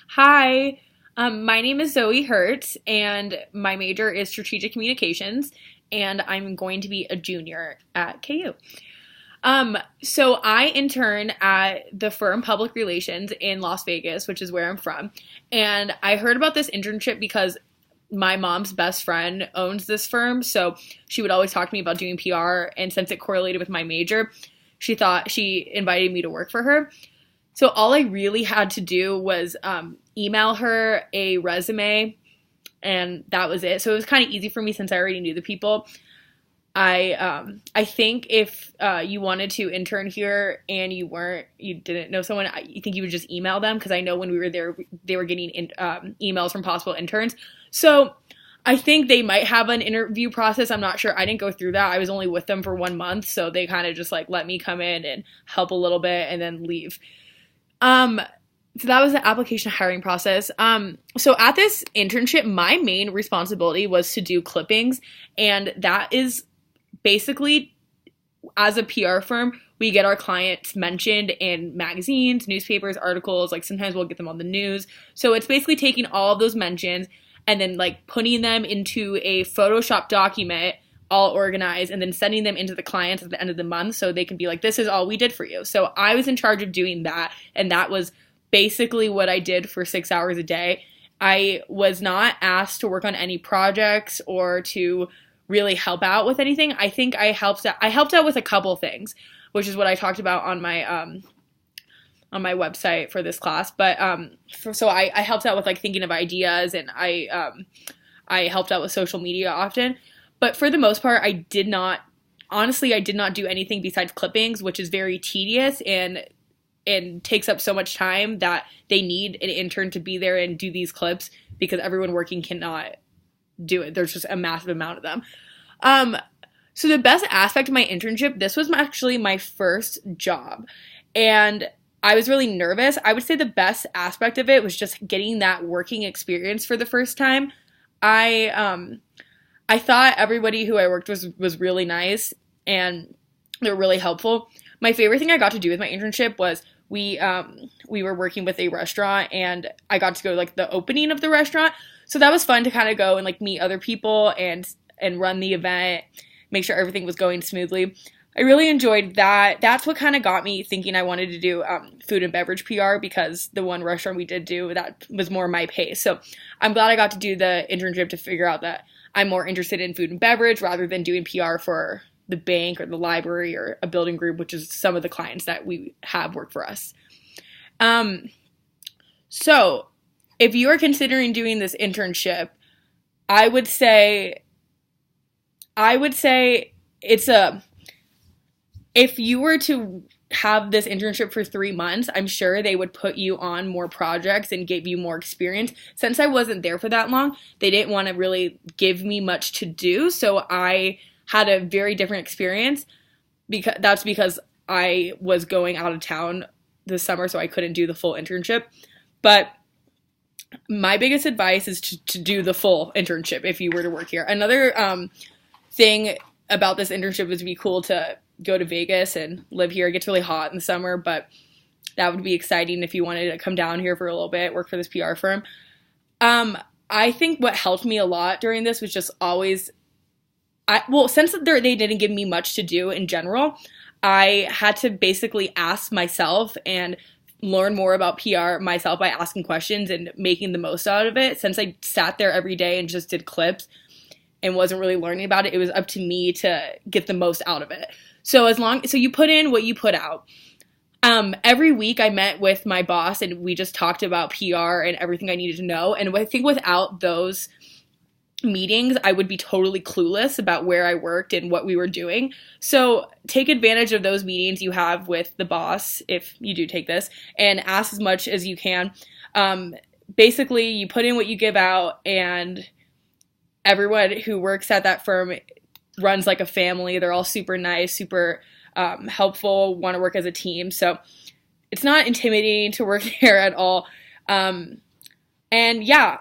Hi, my name is Zoey Hertz, and my major is strategic communications, and I'm going to be a junior at KU. So I intern at the firm Public Relations in Las Vegas, which is where I'm from, and I heard about this internship because my mom's best friend owns this firm, so she would always talk to me about doing PR, and since it correlated with my major, she invited me to work for her. So all I really had to do was email her a resume, and that was it. So it was kind of easy for me since I already knew the people. I think if you wanted to intern here and you didn't know someone, you think you would just email them because I know when we were there, they were getting emails from possible interns. So I think they might have an interview process. I'm not sure. I didn't go through that. I was only with them for 1 month, so they kind of just like let me come in and help a little bit and then leave. So that was the application hiring process. So at this internship, my main responsibility was to do clippings, and that is basically, as a PR firm, we get our clients mentioned in magazines, newspapers, articles, like sometimes we'll get them on the news. So it's basically taking all of those mentions and then like putting them into a Photoshop document all organized and then sending them into the clients at the end of the month so they can be like, this is all we did for you. So I was in charge of doing that, and that was basically what I did for 6 hours a day. I was not asked to work on any projects or to really help out with anything. I think I helped out with a couple things, which is what I talked about on my website for this class. But so I helped out with like thinking of ideas, and I helped out with social media often. But for the most part, I did not do anything besides clippings, which is very tedious and takes up so much time that they need an intern to be there and do these clips because everyone working cannot do it. There's just a massive amount of them. So the best aspect of my internship, this was actually my first job, and I was really nervous. I would say the best aspect of it was just getting that working experience for the first time. I thought everybody who I worked with was really nice, and they were really helpful. My favorite thing I got to do with my internship was we were working with a restaurant, and I got to go to like the opening of the restaurant. So that was fun to kind of go and like meet other people and run the event, make sure everything was going smoothly. I really enjoyed that. That's what kind of got me thinking I wanted to do food and beverage PR, because the one restaurant we did do, that was more my pace. So I'm glad I got to do the internship to figure out that I'm more interested in food and beverage rather than doing PR for the bank or the library or a building group, which is some of the clients that we have work for us. So if you are considering doing this internship, I would say if you were to have this internship for 3 months, I'm sure they would put you on more projects and give you more experience. Since I wasn't there for that long, they didn't want to really give me much to do, so I had a very different experience because I was going out of town this summer, so I couldn't do the full internship. But my biggest advice is to do the full internship if you were to work here. Another thing about this internship would be cool to go to Vegas and live here. It gets really hot in the summer, but that would be exciting if you wanted to come down here for a little bit, work for this PR firm. I think what helped me a lot during this was just always, since they didn't give me much to do in general, I had to basically ask myself and learn more about PR myself by asking questions and making the most out of it. Since I sat there every day and just did clips and wasn't really learning about it, it was up to me to get the most out of it. So you put in what you put out. Every week I met with my boss and we just talked about PR and everything I needed to know. And I think without those meetings, I would be totally clueless about where I worked and what we were doing. So take advantage of those meetings you have with the boss, if you do take this, and ask as much as you can. Basically, you put in what you give out, and everyone who works at that firm runs like a family. They're all super nice, super helpful, want to work as a team. So it's not intimidating to work here at all. And yeah,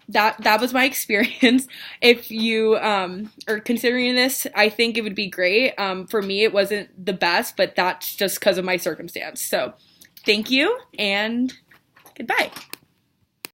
that was my experience. If you are considering this, I think it would be great. For me, it wasn't the best, but that's just because of my circumstance. So thank you, and Goodbye.